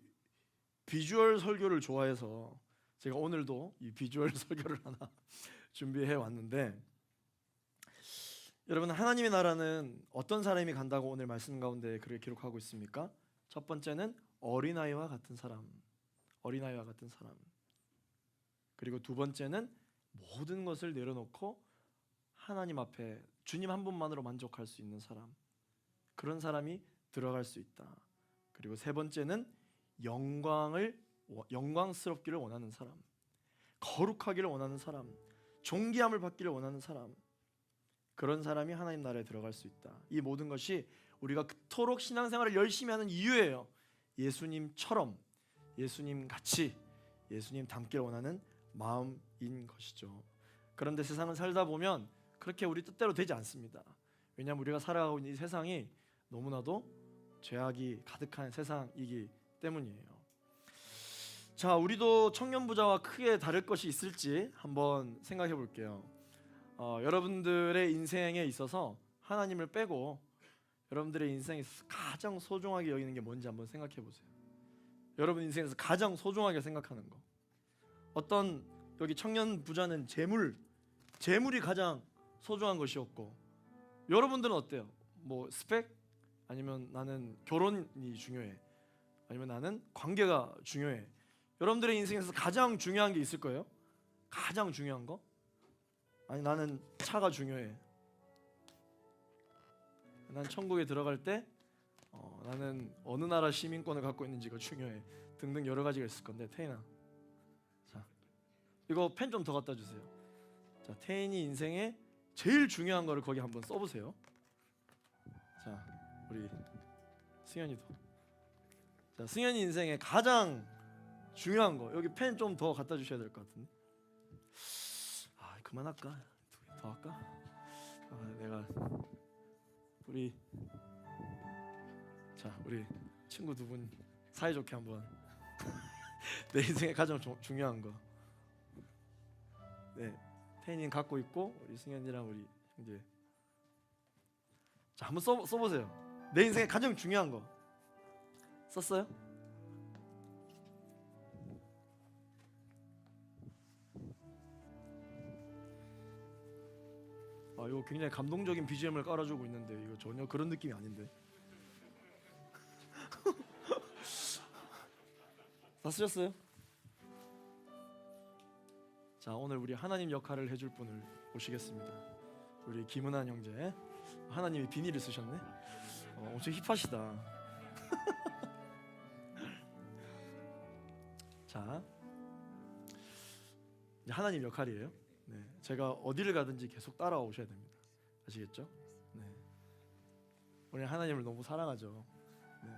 비주얼 설교를 좋아해서 제가 오늘도 이 비주얼 설교를 하나 준비해 왔는데, 여러분, 하나님의 나라는 어떤 사람이 간다고 오늘 말씀 가운데 그렇게 기록하고 있습니까? 첫 번째는 어린아이와 같은 사람, 어린아이와 같은 사람. 그리고 두 번째는 모든 것을 내려놓고 하나님 앞에 주님 한 분만으로 만족할 수 있는 사람, 그런 사람이 들어갈 수 있다. 그리고 세 번째는 영광스럽기를 원하는 사람, 거룩하기를 원하는 사람, 존귀함을 받기를 원하는 사람, 그런 사람이 하나님 나라에 들어갈 수 있다. 이 모든 것이 우리가 그토록 신앙생활을 열심히 하는 이유예요. 예수님처럼, 예수님같이, 예수님 닮기를 원하는 마음인 것이죠. 그런데 세상을 살다 보면 그렇게 우리 뜻대로 되지 않습니다. 왜냐하면 우리가 살아가고 있는 이 세상이 너무나도 죄악이 가득한 세상이기 때문이에요. 자, 우리도 청년부자와 크게 다를 것이 있을지 한번 생각해 볼게요. 여러분들의 인생에 있어서 하나님을 빼고 여러분들의 인생에 있어서 가장 소중하게 여기는 게 뭔지 한번 생각해 보세요. 여러분 인생에서 가장 소중하게 생각하는 거. 어떤 여기 청년 부자는 재물이 가장 소중한 것이었고, 여러분들은 어때요? 뭐 스펙? 아니면 나는 결혼이 중요해? 아니면 나는 관계가 중요해? 여러분들의 인생에서 가장 중요한 게 있을 거예요? 가장 중요한 거? 아니, 나는 차가 중요해. 난 천국에 들어갈 때 나는 어느 나라 시민권을 갖고 있는지가 중요해 등등 여러 가지가 있을 건데 태인아, 자 이거 펜 좀 더 갖다 주세요. 자 태인이 인생에 제일 중요한 거를 거기 한번 써보세요. 자 우리 승현이도, 자 승현이 인생에 가장 중요한 거 여기 펜 좀 더 갖다 주셔야 될 것 같은데. 아 그만할까? 더 할까? 내가 우리 친구 두 분 사이좋게 한번 내 인생에 가장 중요한 거, 네 태인이 갖고 있고 우리 승현이랑 우리 형제, 자 한번 써보세요. 내 인생에 가장 중요한 거 썼어요? 아 이거 굉장히 감동적인 BGM을 깔아주고 있는데 이거 전혀 그런 느낌이 아닌데. 다 쓰셨어요? 자 오늘 우리 하나님 역할을 해줄 분을 모시겠습니다. 우리 김은한 형제. 하나님이 비닐을 쓰셨네. 엄청 힙하시다. 자 이제 하나님 역할이에요. 네, 제가 어디를 가든지 계속 따라오셔야 됩니다. 아시겠죠? 네. 우리 하나님을 너무 사랑하죠. 네,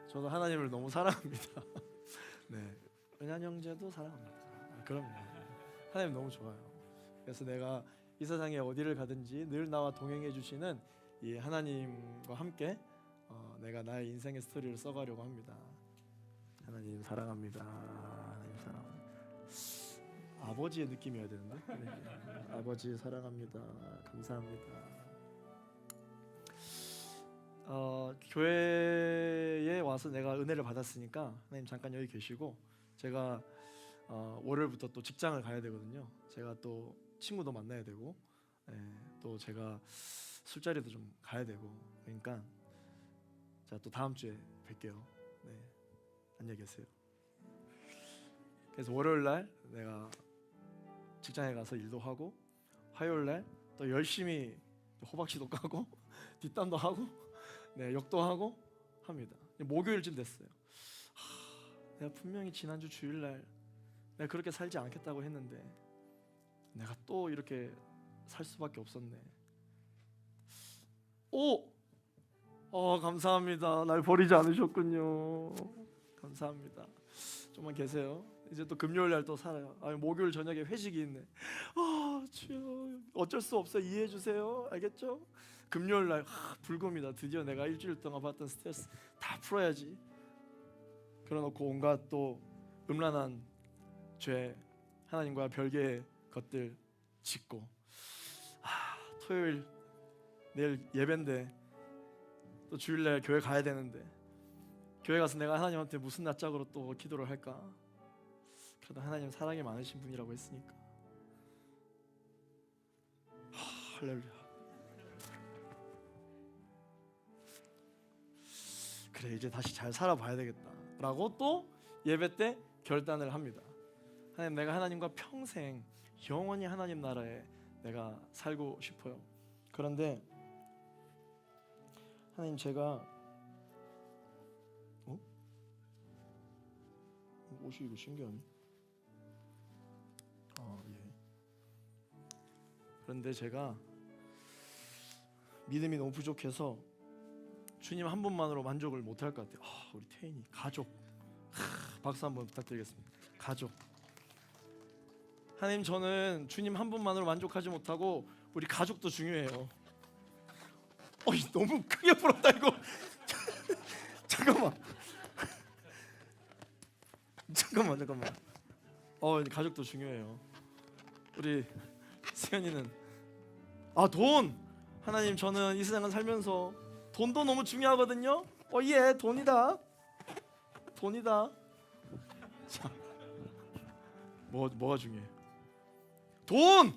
저도 하나님을 너무 사랑합니다. 네, 은한 형제도 사랑합니다. 그럼요. 하나님 너무 좋아요. 그래서 내가 이 세상에 어디를 가든지 늘 나와 동행해 주시는 이 하나님과 함께 내가 나의 인생의 스토리를 써가려고 합니다. 하나님 사랑합니다. 하나님 사랑합니다. 아버지의 느낌이어야 되는데. 네. 아버지 사랑합니다. 감사합니다. 교회에 와서 내가 은혜를 받았으니까 하나님 잠깐 여기 계시고, 제가 월요일부터 또 직장을 가야 되거든요. 제가 또 친구도 만나야 되고, 또 제가 술자리도 좀 가야 되고, 그러니까 자 또 다음 주에 뵐게요. 네, 안녕히 계세요. 그래서 월요일 날 내가 직장에 가서 일도 하고, 화요일 날 또 열심히 호박씨도 까고 뒷담도 하고, 네 역도 하고 합니다. 목요일쯤 됐어요. 내가 분명히 지난주 주일날 내가 그렇게 살지 않겠다고 했는데 내가 또 이렇게 살 수밖에 없었네. 감사합니다. 날 버리지 않으셨군요. 감사합니다. 좀만 계세요. 이제 또 금요일날 또 살아요. 목요일 저녁에 회식이 있네. 주여 어쩔 수 없어, 이해해 주세요. 알겠죠? 금요일날 불금이다. 드디어 내가 일주일 동안 받던 스트레스 다 풀어야지. 그래놓고 온갖 또 음란한 죄, 하나님과 별개의 것들 짓고, 토요일 내일 예배인데 또 주일날 교회 가야 되는데, 교회 가서 내가 하나님한테 무슨 낯짝으로 또 기도를 할까? 그래도 하나님 사랑이 많으신 분이라고 했으니까. 할렐루야. 그래 이제 다시 잘 살아봐야 되겠다 라고 또 예배 때 결단을 합니다. 하나님, 내가 하나님과 평생 영원히 하나님 나라에 내가 살고 싶어요. 그런데 하나님, 제가 옷이 이거 신기하네. 예. 그런데 제가 믿음이 너무 부족해서 주님 한 분만으로 만족을 못할 것 같아요. 우리 태인이 가족, 박수 한번 부탁드리겠습니다. 가족. 하나님, 저는 주님 한 분만으로 만족하지 못하고 우리 가족도 중요해요. 너무 크게 풀었다 이거. 잠깐만. 가족도 중요해요. 우리 수현이는 돈. 하나님, 저는 이 세상을 살면서 돈도 너무 중요하거든요. 돈이다. 자, 뭐가 중요해? 돈.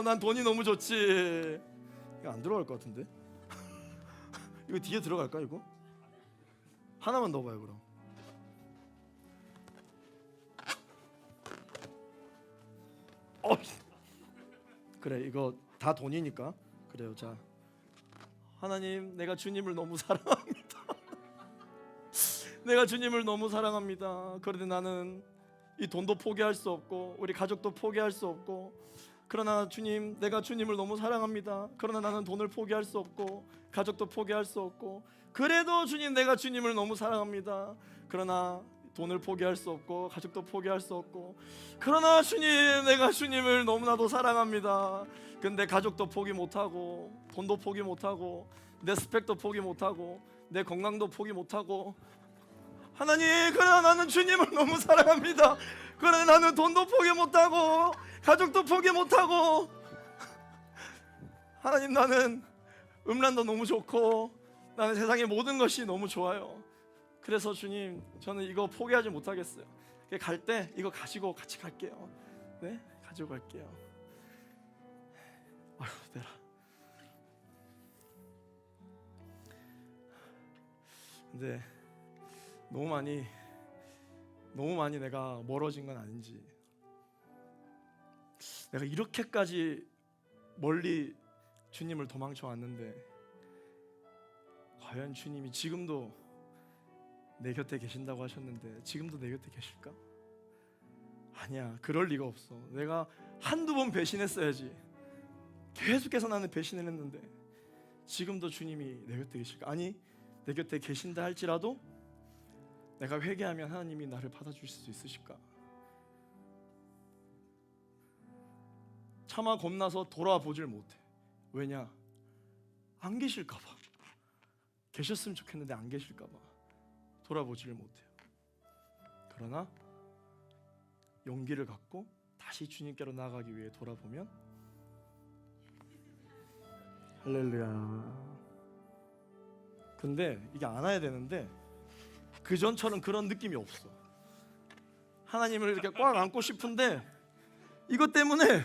난 돈이 너무 좋지. 이거 안 들어갈 것 같은데? 이거 뒤에 들어갈까 이거? 하나만 넣어봐요 그럼. 그래, 이거 다 돈이니까. 그래요. 자, 하나님, 내가 주님을 너무 사랑합니다. 내가 주님을 너무 사랑합니다. 그런데 나는 이 돈도 포기할 수 없고 우리 가족도 포기할 수 없고, 그러나 주님, 내가 주님을 너무 사랑합니다. 그러나 나는 돈을 포기할 수 없고 가족도 포기할 수 없고, 그래도 주님, 내가 주님을 너무 사랑합니다. 그러나 돈을 포기할 수 없고 가족도 포기할 수 없고, 그러나 주님, 내가 주님을 너무나도 사랑합니다. 근데 가족도 포기 못하고 돈도 포기 못하고 내 스펙도 포기 못하고 내 건강도 포기 못하고, 하나님, 그러나 나는 주님을 너무 사랑합니다. 그러나 나는 돈도 포기 못하고 가족도 포기 못하고, 하나님, 나는 음란도 너무 좋고 나는 세상의 모든 것이 너무 좋아요. 그래서 주님, 저는 이거 포기하지 못하겠어요. 갈 때 이거 가지고 같이 갈게요. 네, 가지고 갈게요. 아휴, 내라. 근데 너무 많이 내가 멀어진 건 아닌지, 내가 이렇게까지 멀리 주님을 도망쳐 왔는데 과연 주님이 지금도 내 곁에 계신다고 하셨는데 지금도 내 곁에 계실까? 아니야, 그럴 리가 없어. 내가 한두 번 배신했어야지. 계속해서 나는 배신을 했는데 지금도 주님이 내 곁에 계실까? 아니, 내 곁에 계신다 할지라도 내가 회개하면 하나님이 나를 받아주실 수 있으실까? 차마 겁나서 돌아보질 못해. 왜냐? 안 계실까 봐. 계셨으면 좋겠는데 안 계실까 봐 돌아보지를 못해요. 그러나 용기를 갖고 다시 주님께로 나아가기 위해 돌아보면, 할렐루야. 근데 이게 안아야 되는데 그 전처럼 그런 느낌이 없어. 하나님을 이렇게 꽉 안고 싶은데 이것 때문에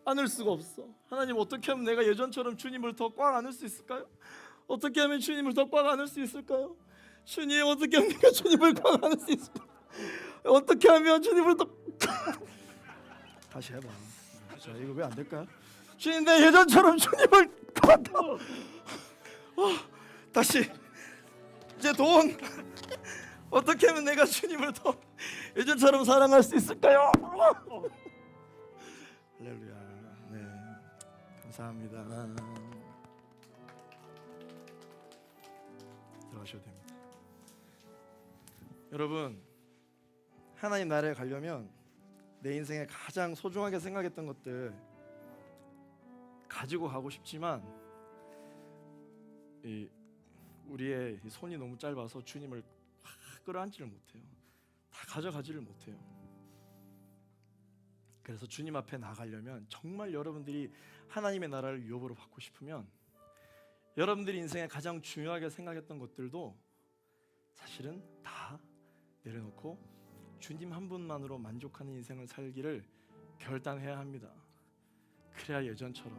안을 수가 없어. 하나님, 어떻게 하면 내가 예전처럼 주님을 더 꽉 안을 수 있을까요? 어떻게 하면 주님을 더 꽉 안을 수 있을까요? 주님, 어떻게 하면 내가 주님을 꽉 안을 수 있을까요? 어떻게 하면 주님을 더 다시 해봐. 자, 이거 왜 안 될까요? 주님, 내 예전처럼 주님을 꽉 다시. 이제 돈, 어떻게 하면 내가 주님을 더 예전처럼 사랑할 수 있을까요? 할렐루야. 네, 감사합니다. 들어가셔도 됩니다. 여러분, 하나님 나라에 가려면 내 인생에 가장 소중하게 생각했던 것들 가지고 가고 싶지만 우리의 손이 너무 짧아서 주님을 확 끌어안지를 못해요. 다 가져가지를 못해요. 그래서 주님 앞에 나가려면, 정말 여러분들이 하나님의 나라를 유업으로 받고 싶으면, 여러분들이 인생에 가장 중요하게 생각했던 것들도 사실은 다 내려놓고 주님 한 분만으로 만족하는 인생을 살기를 결단해야 합니다. 그래야 예전처럼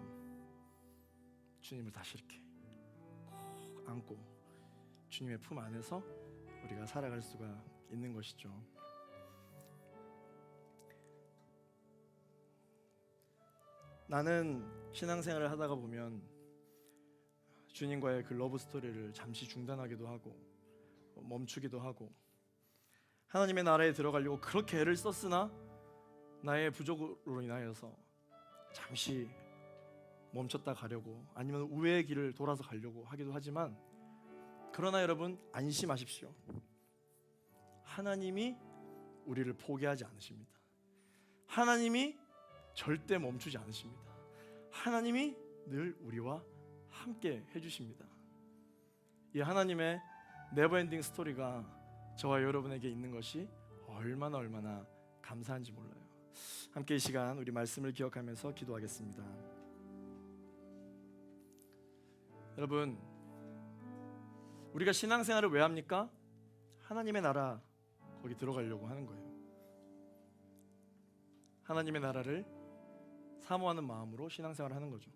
주님을 다시 이렇게 꼭 안고 주님의 품 안에서 우리가 살아갈 수가 있는 것이죠. 나는 신앙생활을 하다가 보면 주님과의 그 러브 스토리를 잠시 중단하기도 하고 멈추기도 하고, 하나님의 나라에 들어가려고 그렇게 애를 썼으나 나의 부족으로 인하여서 잠시 멈췄다 가려고, 아니면 우회의 길을 돌아서 가려고 하기도 하지만, 그러나 여러분, 안심하십시오. 하나님이 우리를 포기하지 않으십니다. 하나님이 절대 멈추지 않으십니다. 하나님이 늘 우리와 함께 해주십니다. 이 하나님의 네버엔딩 스토리가 저와 여러분에게 있는 것이 얼마나 감사한지 몰라요. 함께 이 시간 우리 말씀을 기억하면서 기도하겠습니다. 여러분, 우리가 신앙생활을 왜 합니까? 하나님의 나라, 거기 들어가려고 하는 거예요. 하나님의 나라를 사모하는 마음으로 신앙생활을 하는 거죠.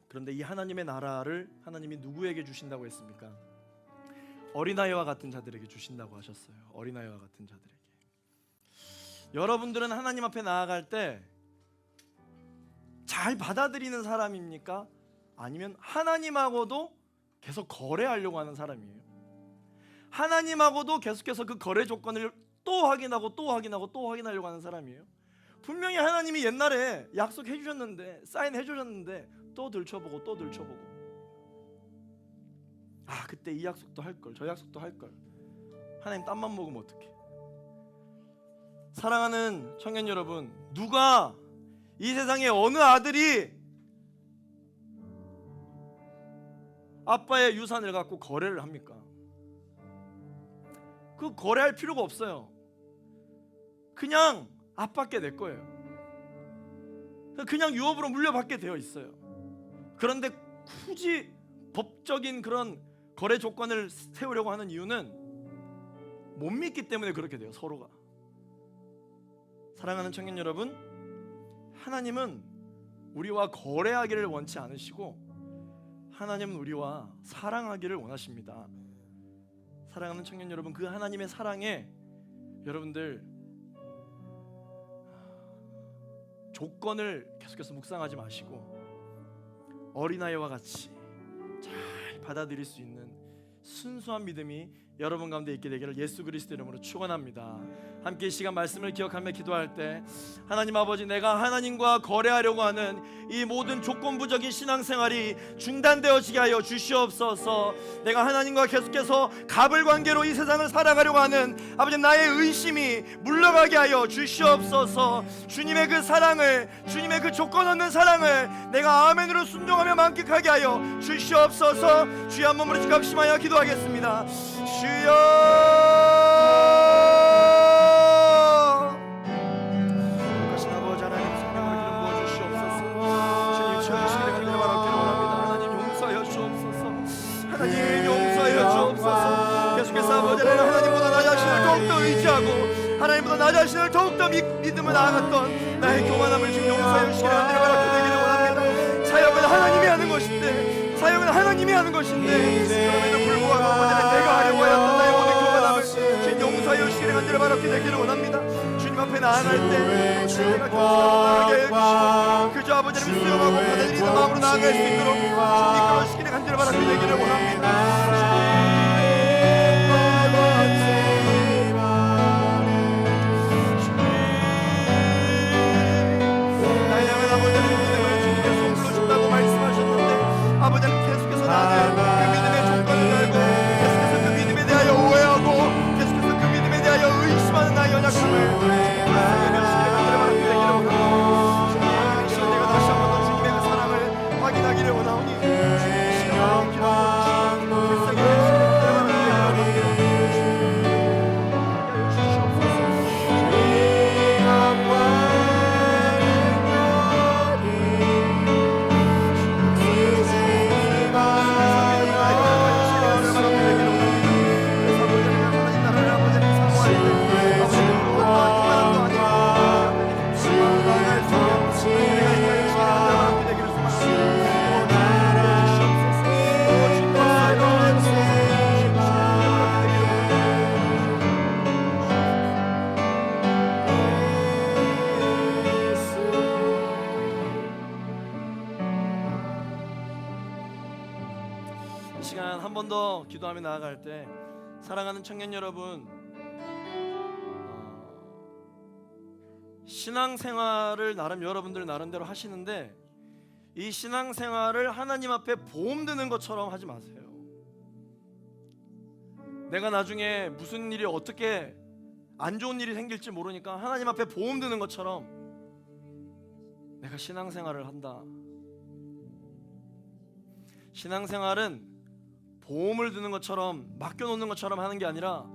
그런데 이 하나님의 나라를 하나님이 누구에게 주신다고 했습니까? 어린아이와 같은 자들에게 주신다고 하셨어요. 어린아이와 같은 자들에게. 여러분들은 하나님 앞에 나아갈 때 잘 받아들이는 사람입니까? 아니면 하나님하고도 계속 거래하려고 하는 사람이에요? 하나님하고도 계속해서 그 거래 조건을 또 확인하고 또 확인하고 또 확인하려고 하는 사람이에요? 분명히 하나님이 옛날에 약속해 주셨는데, 사인해 주셨는데 또 들춰보고 또 들춰보고, 아 그때 이 약속도 할걸, 저 약속도 할걸. 하나님 땀만 먹으면 어떡해. 사랑하는 청년 여러분, 누가 이 세상에 어느 아들이 아빠의 유산을 갖고 거래를 합니까? 그 거래할 필요가 없어요. 그냥 아빠께 내 거예요. 그냥 유업으로 물려받게 되어 있어요. 그런데 굳이 법적인 그런 거래 조건을 세우려고 하는 이유는 못 믿기 때문에 그렇게 돼요, 서로가. 사랑하는 청년 여러분, 하나님은 우리와 거래하기를 원치 않으시고 하나님은 우리와 사랑하기를 원하십니다. 사랑하는 청년 여러분, 그 하나님의 사랑에 여러분들 조건을 계속해서 묵상하지 마시고 어린아이와 같이 잘 받아들일 수 있는 순수한 믿음이 여러분 가운데 있게 되기를 예수 그리스도 이름으로 축원합니다. 함께 이 시간 말씀을 기억하며 기도할 때, 하나님 아버지, 내가 하나님과 거래하려고 하는 이 모든 조건부적인 신앙생활이 중단되어지게 하여 주시옵소서. 내가 하나님과 계속해서 갑을 관계로 이 세상을 살아가려고 하는 아버지 나의 의심이 물러가게 하여 주시옵소서. 주님의 그 사랑을, 주님의 그 조건 없는 사랑을 내가 아멘으로 순종하며 만끽하게 하여 주시옵소서. 주여 한 몸으로 집합심하여 기도하겠습니다. 주여, 거룩하신 아버지 하나님, 사랑을 기름 부어 주시옵소서. 주님 처하시기를 간절히 바라기를 원합니다. 하나님 용서하여 주옵소서. 하나님 용서하여 주옵소서. 계속해서 아버지 하나님보다 나 자신을 더욱더 의지하고 하나님보다 나 자신을 더욱더 믿음을 나아갔던 나의 교만함을 지금 용서하여 주시기를 간절히 바라게 되기를 원합니다. 사역은 하나님이 하는 것인데, 사역은 하나님이 하는 것인데, 그럼에도 불구하고 아버지 내가 하려고 하였던 나의 모든 교만함을 주님 용서하여 주시기를 간절히 바라게 되기를 원합니다. 주님 앞에 나아갈 때 내가 나아가게 해주시고 그저 아버지를 수용하고 받아들이는 마음으로 나아갈 수 있도록 주님 이끌어주시기를 간절히 바라게 되기를 원합니다. 아버지는 계속해서 나는 그 믿음의 조건을 알고 계속해서 그 믿음에 대하여 오해하고 계속해서 그 믿음에 대하여 의심하는 나의 연약함을 말씀하시기를 간절히 바라게 되기를 원합니다. 주님, 이 시간 내가 다시 한 번 더 주님의 그 사랑을 확인하기를 원하오니 주님의 시간을 기도하고 계속하게 되시기를 간절히 바라게 되기를 한 번 더 기도하며 나아갈 때, 사랑하는 청년 여러분, 신앙생활을 여러분들 나름대로 하시는데 이 신앙생활을 하나님 앞에 보험 드는 것처럼 하지 마세요. 내가 나중에 무슨 일이 어떻게 안 좋은 일이 생길지 모르니까 하나님 앞에 보험 드는 것처럼 내가 신앙생활을 한다. 신앙생활은 보험을 드는 것처럼 맡겨놓는 것처럼 하는 게 아니라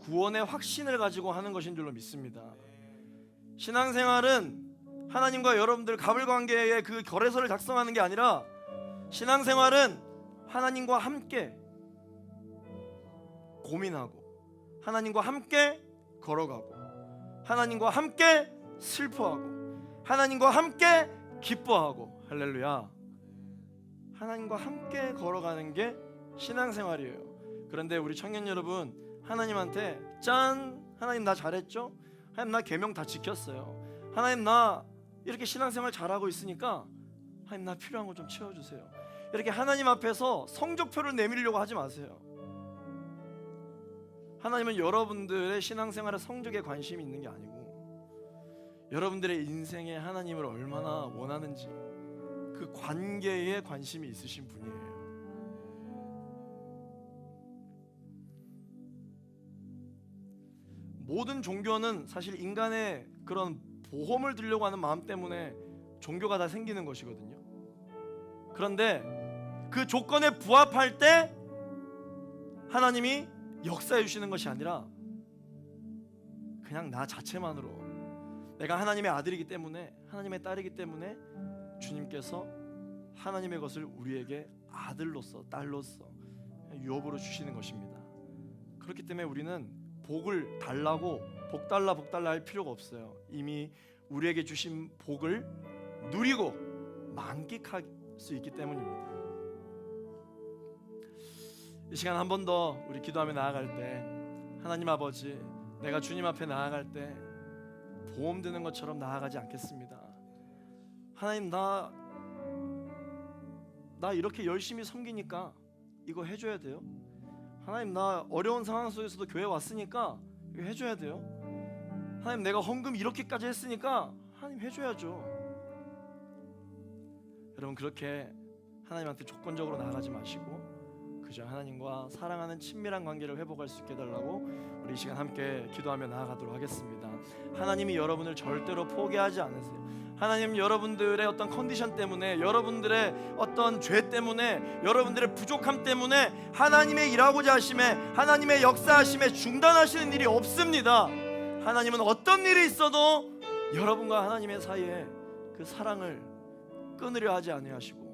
구원의 확신을 가지고 하는 것인 줄로 믿습니다. 신앙생활은 하나님과 여러분들 갑을 관계의 그 거래서를 작성하는 게 아니라 신앙생활은 하나님과 함께 고민하고 하나님과 함께 걸어가고 하나님과 함께 슬퍼하고 하나님과 함께 기뻐하고, 할렐루야, 하나님과 함께 걸어가는 게 신앙생활이에요. 그런데 우리 청년 여러분, 하나님한테 짠, 하나님 나 잘했죠? 하나님 나 계명 다 지켰어요. 하나님 나 이렇게 신앙생활 잘하고 있으니까 하나님 나 필요한 거 좀 채워주세요. 이렇게 하나님 앞에서 성적표를 내밀려고 하지 마세요. 하나님은 여러분들의 신앙생활의 성적에 관심이 있는 게 아니고 여러분들의 인생에 하나님을 얼마나 원하는지 그 관계에 관심이 있으신 분이에요. 모든 종교는 사실 인간의 그런 보험을 들려고 하는 마음 때문에 종교가 다 생기는 것이거든요. 그런데 그 조건에 부합할 때 하나님이 역사해 주시는 것이 아니라 그냥 나 자체만으로 내가 하나님의 아들이기 때문에 하나님의 딸이기 때문에 주님께서 하나님의 것을 우리에게 아들로서 딸로서 유업으로 주시는 것입니다. 그렇기 때문에 우리는 복을 달라고 복 달라 할 필요가 없어요. 이미 우리에게 주신 복을 누리고 만끽할 수 있기 때문입니다. 이 시간 한 번 더 우리 기도하며 나아갈 때 하나님 아버지, 내가 주님 앞에 나아갈 때 보험 드는 것처럼 나아가지 않겠습니다. 하나님 나 이렇게 열심히 섬기니까 이거 해줘야 돼요. 하나님 나 어려운 상황 속에서도 교회 왔으니까 이거 해줘야 돼요. 하나님 내가 헌금 이렇게까지 했으니까 하나님 해줘야죠. 여러분 그렇게 하나님한테 조건적으로 나아가지 마시고 그저 하나님과 사랑하는 친밀한 관계를 회복할 수 있게 해달라고 우리 이 시간 함께 기도하며 나아가도록 하겠습니다. 하나님이 여러분을 절대로 포기하지 않으세요. 하나님 여러분들의 어떤 컨디션 때문에, 여러분들의 어떤 죄 때문에, 여러분들의 부족함 때문에 하나님의 일하고자 하심에, 하나님의 역사하심에 중단하시는 일이 없습니다. 하나님은 어떤 일이 있어도 여러분과 하나님의 사이에 그 사랑을 끊으려 하지 아니하시고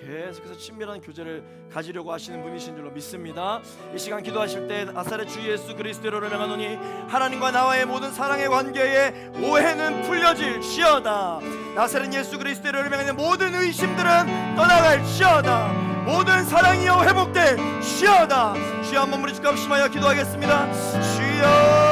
계속해서 친밀한 교제를 가지려고 하시는 분이신 줄로 믿습니다. 이 시간 기도하실 때 나사렛 주 예수 그리스도로 명하노니 하나님과 나와의 모든 사랑의 관계에 오해는 풀려질지어다. 나사렛 예수 그리스도로 명하는 모든 의심들은 떠나갈지어다. 모든 사랑이여 회복될지어다. 주여 한번 우리 주가 합심하여 기도하겠습니다. 주여